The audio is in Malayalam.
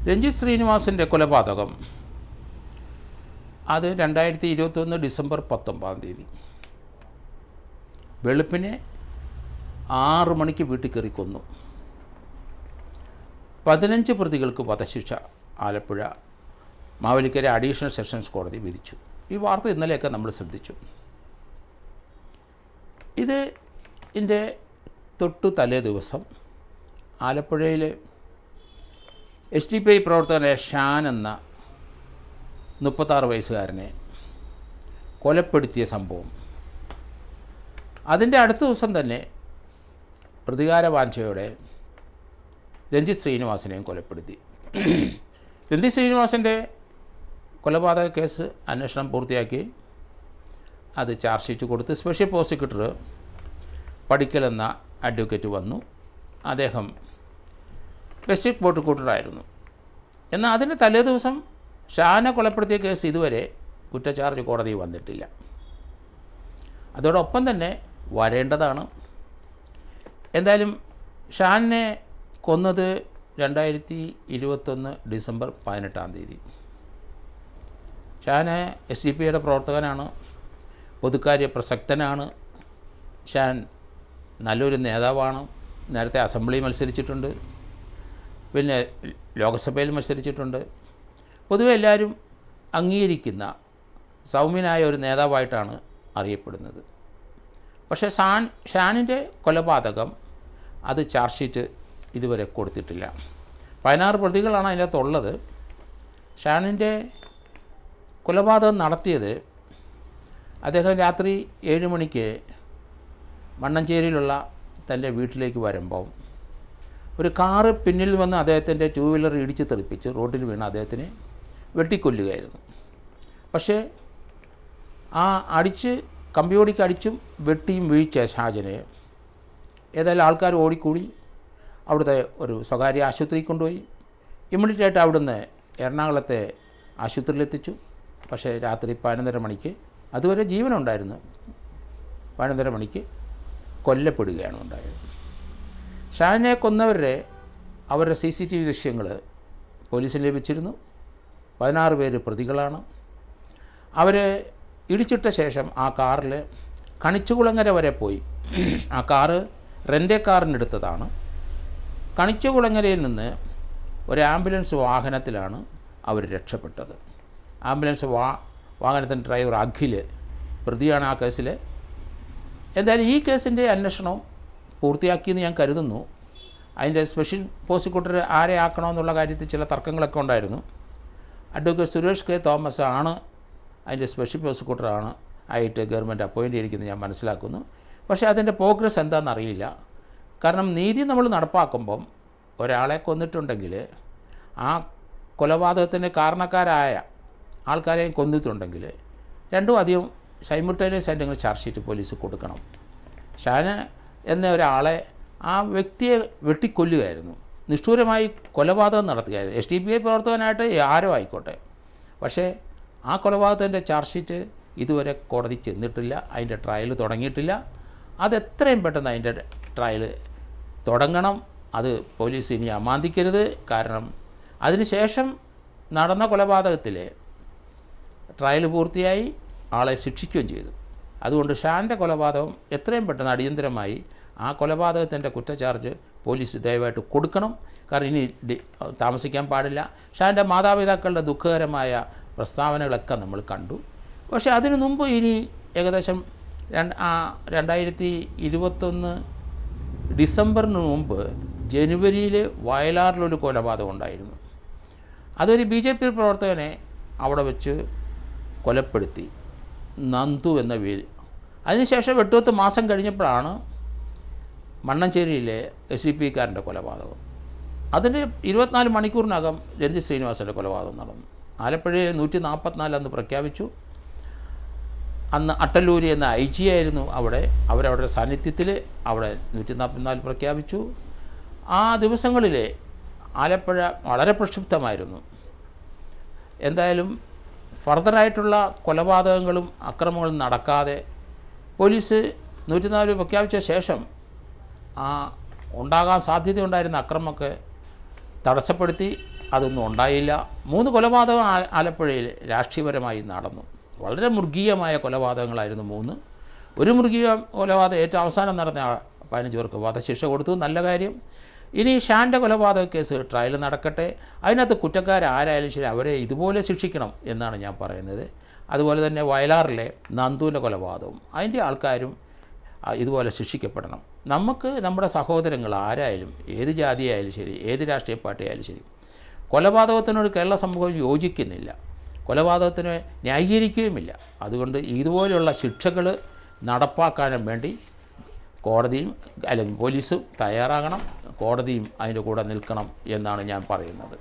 രഞ്ജിത്ത് ശ്രീനിവാസിൻ്റെ കൊലപാതകം അത് 2021 ഡിസംബർ 19 വെളുപ്പിനെ 6 മണിക്ക് വീട്ടിൽ കയറി കൊന്നു. 15 പ്രതികൾക്ക് വധശിക്ഷ ആലപ്പുഴ മാവേലിക്കര അഡീഷണൽ സെഷൻസ് കോടതി വിധിച്ചു. ഈ വാർത്ത ഇന്നലെയൊക്കെ നമ്മൾ ശ്രദ്ധിച്ചു. ഇതിൻ്റെ തൊട്ടു തലേ ദിവസം ആലപ്പുഴയിലെ SDPI പ്രവർത്തകനായ ഷാൻ എന്ന 36 വയസ്സുകാരനെ കൊലപ്പെടുത്തിയ സംഭവം. അതിൻ്റെ അടുത്ത ദിവസം തന്നെ പ്രതികാരവാഞ്ചയോടെ രഞ്ജിത്ത് ശ്രീനിവാസിനെയും കൊലപ്പെടുത്തി. രഞ്ജിത്ത് ശ്രീനിവാസിൻ്റെ കൊലപാതക കേസ് അന്വേഷണം പൂർത്തിയാക്കി അത് ചാർജ് ഷീറ്റ് കൊടുത്ത് സ്പെഷ്യൽ പ്രോസിക്യൂട്ടർ പടിക്കൽ എന്ന അഡ്വക്കേറ്റ് വന്നു. അദ്ദേഹം ബെസിക് പ്രോസിക്യൂട്ടറായിരുന്നു. എന്നാൽ അതിന് തലേ ദിവസം ഷാനെ കൊലപ്പെടുത്തിയ കേസ് ഇതുവരെ കുറ്റചാർജ് കോടതി വന്നിട്ടില്ല. അതോടൊപ്പം തന്നെ വരേണ്ടതാണ്. എന്തായാലും ഷാനിനെ കൊന്നത് 2021 ഡിസംബർ 18. ഷാൻ SDPIയുടെ പ്രവർത്തകനാണ്, പൊതുക്കാര്യ പ്രസക്തനാണ്. ഷാൻ നല്ലൊരു നേതാവാണ്. നേരത്തെ അസംബ്ലി മത്സരിച്ചിട്ടുണ്ട്, പിന്നെ ലോകസഭയിൽ മത്സരിച്ചിട്ടുണ്ട്. പൊതുവെ എല്ലാവരും അംഗീകരിക്കുന്ന സൗമ്യനായ ഒരു നേതാവായിട്ടാണ് അറിയപ്പെടുന്നത്. പക്ഷേ ഷാനിൻ്റെ കൊലപാതകം അത് ചാർജ് ഷീറ്റ് ഇതുവരെ കൊടുത്തിട്ടില്ല. 16 പ്രതികളാണ് അതിനകത്തുള്ളത്. ഷാനിൻ്റെ കൊലപാതകം നടത്തിയത് അദ്ദേഹം രാത്രി 7 മണിക്ക് മണ്ണഞ്ചേരിയിലുള്ള തൻ്റെ വീട്ടിലേക്ക് വരുമ്പം ഒരു കാറ് പിന്നിൽ വന്ന് അദ്ദേഹത്തിൻ്റെ 2 വീലർ ഇടിച്ച് തെറിപ്പിച്ച് റോഡിൽ വീണ് അദ്ദേഹത്തിനെ വെട്ടിക്കൊല്ലുകയായിരുന്നു. പക്ഷേ ആ കമ്പിയോടിക്ക് അടിച്ചും വെട്ടിയും വീഴ്ച ഷാജനെ ഏതായാലും ആൾക്കാർ ഓടിക്കൂടി അവിടുത്തെ ഒരു സ്വകാര്യ ആശുപത്രിയിൽ കൊണ്ടുപോയി. ഇമ്മീഡിയറ്റായിട്ട് അവിടുന്ന് എറണാകുളത്തെ ആശുപത്രിയിലെത്തിച്ചു. പക്ഷേ രാത്രി 11:30 മണിക്ക്, അതുവരെ ജീവനുണ്ടായിരുന്നു, 11:30 മണിക്ക് കൊല്ലപ്പെടുകയാണ് ഉണ്ടായത്. ഷാനിനെ കൊന്നവരുടെ CCTV ദൃശ്യങ്ങൾ പോലീസിന് ലഭിച്ചിരുന്നു. 16 പേര് പ്രതികളാണ്. അവർ ഇടിച്ചിട്ട ശേഷം ആ കാറിൽ കണിച്ചുകുളങ്ങര വരെ പോയി. ആ കാറ് റെൻ്റേ കാറിനെടുത്തതാണ്. കണിച്ചുകുളങ്ങരയിൽ നിന്ന് ഒരു ആംബുലൻസ് വാഹനത്തിലാണ് അവർ രക്ഷപ്പെട്ടത്. ആംബുലൻസ് വാഹനത്തിൻ്റെ ഡ്രൈവർ അഖിൽ പ്രതിയാണ് ആ കേസിൽ. എന്തായാലും ഈ കേസിൻ്റെ അന്വേഷണം പൂർത്തിയാക്കിയെന്ന് ഞാൻ കരുതുന്നു. അതിൻ്റെ സ്പെഷ്യൽ പ്രോസിക്യൂട്ടർ ആരെ ആക്കണമെന്നുള്ള കാര്യത്തിൽ ചില തർക്കങ്ങളൊക്കെ ഉണ്ടായിരുന്നു. അഡ്വക്കേറ്റ് സുരേഷ് കെ തോമസ് ആണ് അതിൻ്റെ സ്പെഷ്യൽ പ്രോസിക്യൂട്ടറാണ് ആയിട്ട് ഗവൺമെൻറ് അപ്പോയിൻ്റ് ചെയ്തിരിക്കുന്നത് ഞാൻ മനസ്സിലാക്കുന്നു. പക്ഷേ അതിൻ്റെ പ്രോഗ്രസ് എന്താണെന്നറിയില്ല. കാരണം നീതി നമ്മൾ നടപ്പാക്കുമ്പം ഒരാളെ കൊന്നിട്ടുണ്ടെങ്കിൽ ആ കൊലപാതകത്തിന് കാരണക്കാരായ ആൾക്കാരെയും കൊന്നിട്ടുണ്ടെങ്കിൽ രണ്ടും അധികം സൈമിൾട്ടേനിയസ് ആയിട്ട് ചാർജ് ഷീറ്റ് പോലീസ് കൊടുക്കണം. ഷാന് എന്ന ഒരാളെ ആ വ്യക്തിയെ വെട്ടിക്കൊല്ലുകയായിരുന്നു, നിഷ്ഠൂരമായി കൊലപാതകം നടത്തുകയായിരുന്നു. SDPI പ്രവർത്തകനായിട്ട് ആരോ ആയിക്കോട്ടെ. പക്ഷേ ആ കൊലപാതകത്തിൻ്റെ ചാർജ് ഷീറ്റ് ഇതുവരെ കോടതി ചെന്നിട്ടില്ല, അതിൻ്റെ ട്രയൽ തുടങ്ങിയിട്ടില്ല. അതെത്രയും പെട്ടെന്ന് അതിൻ്റെ ട്രയൽ തുടങ്ങണം. അത് പോലീസ് ഇനി അമാന്തിക്കരുത്. കാരണം അതിനുശേഷം നടന്ന കൊലപാതകത്തിലെ ട്രയൽ പൂർത്തിയായി, ആളെ ശിക്ഷിക്കുകയും ചെയ്തു. അതുകൊണ്ട് ഷാൻ്റെ കൊലപാതകം എത്രയും പെട്ടെന്ന് അടിയന്തരമായി ആ കൊലപാതകത്തിൻ്റെ കുറ്റചാർജ് പോലീസ് ദയവായിട്ട് കൊടുക്കണം. കാരണം ഇനി താമസിക്കാൻ പാടില്ല. ഷാൻ്റെ മാതാപിതാക്കളുടെ ദുഃഖകരമായ പ്രസ്താവനകളൊക്കെ നമ്മൾ കണ്ടു. പക്ഷേ അതിനു മുമ്പ് ഇനി ഏകദേശം 2021 ഡിസംബറിന് മുമ്പ് ജനുവരിയിൽ വയലാറിലൊരു കൊലപാതകം ഉണ്ടായിരുന്നു. അതൊരു BJP പ്രവർത്തകനെ അവിടെ വെച്ച് കൊലപ്പെടുത്തി, നന്ദു എന്ന പേര്. അതിനുശേഷം 8 മാസം കഴിഞ്ഞപ്പോഴാണ് മണ്ണഞ്ചേരിയിലെ SDPIക്കാരൻ്റെ കൊലപാതകം. അതിൻ്റെ 24 മണിക്കൂറിനകം രഞ്ജിത്ത് ശ്രീനിവാസൻ്റെ കൊലപാതകം നടന്നു. ആലപ്പുഴയിൽ 144 അന്ന് പ്രഖ്യാപിച്ചു. അന്ന് അട്ടല്ലൂരി എന്ന IG ആയിരുന്നു അവരവരുടെ സാന്നിധ്യത്തിൽ അവിടെ 144 പ്രഖ്യാപിച്ചു. ആ ദിവസങ്ങളിൽ ആലപ്പുഴ വളരെ പ്രക്ഷുബ്ധമായിരുന്നു. എന്തായാലും ഫർദറായിട്ടുള്ള കൊലപാതകങ്ങളും അക്രമങ്ങളും നടക്കാതെ പോലീസ് 104 പ്രഖ്യാപിച്ച ശേഷം ഉണ്ടാകാൻ സാധ്യതയുണ്ടായിരുന്ന അക്രമമൊക്കെ തടസ്സപ്പെടുത്തി അതൊന്നും ഉണ്ടായില്ല. 3 കൊലപാതകം ആലപ്പുഴയിൽ രാഷ്ട്രീയപരമായി നടന്നു. വളരെ മൃഗീയമായ കൊലപാതകങ്ങളായിരുന്നു 3. ഒരു മൃഗീയ കൊലപാതകം ഏറ്റവും അവസാനം നടന്ന 15 പേർക്ക് വധശിക്ഷ കൊടുത്തു, നല്ല കാര്യം. ഇനി ഷാൻ്റെ കൊലപാതക കേസ് ട്രയൽ നടക്കട്ടെ, അതിനകത്ത് കുറ്റക്കാരാരായാലും ശരി അവരെ ഇതുപോലെ ശിക്ഷിക്കണം എന്നാണ് ഞാൻ പറയുന്നത്. അതുപോലെ തന്നെ വയലാറിലെ നന്ദുവിൻ്റെ കൊലപാതകം, അതിൻ്റെ ആൾക്കാരും ഇതുപോലെ ശിക്ഷിക്കപ്പെടണം. നമുക്ക് നമ്മുടെ സഹോദരങ്ങൾ ആരായാലും, ഏത് ജാതിയായാലും ശരി, ഏത് രാഷ്ട്രീയ പാർട്ടിയായാലും ശരി, കൊലപാതകത്തിനോട് കേരള സമൂഹം യോജിക്കുന്നില്ല, കൊലപാതകത്തിന് ന്യായീകരിക്കുകയുമില്ല. അതുകൊണ്ട് ഇതുപോലെയുള്ള ശിക്ഷകൾ നടപ്പാക്കാനും വേണ്ടി കോടതിയും അല്ലെങ്കിൽ പോലീസും തയ്യാറാകണം, കോടതിയും അതിൻ്റെ കൂടെ നിൽക്കണം എന്നാണ് ഞാൻ പറയുന്നത്.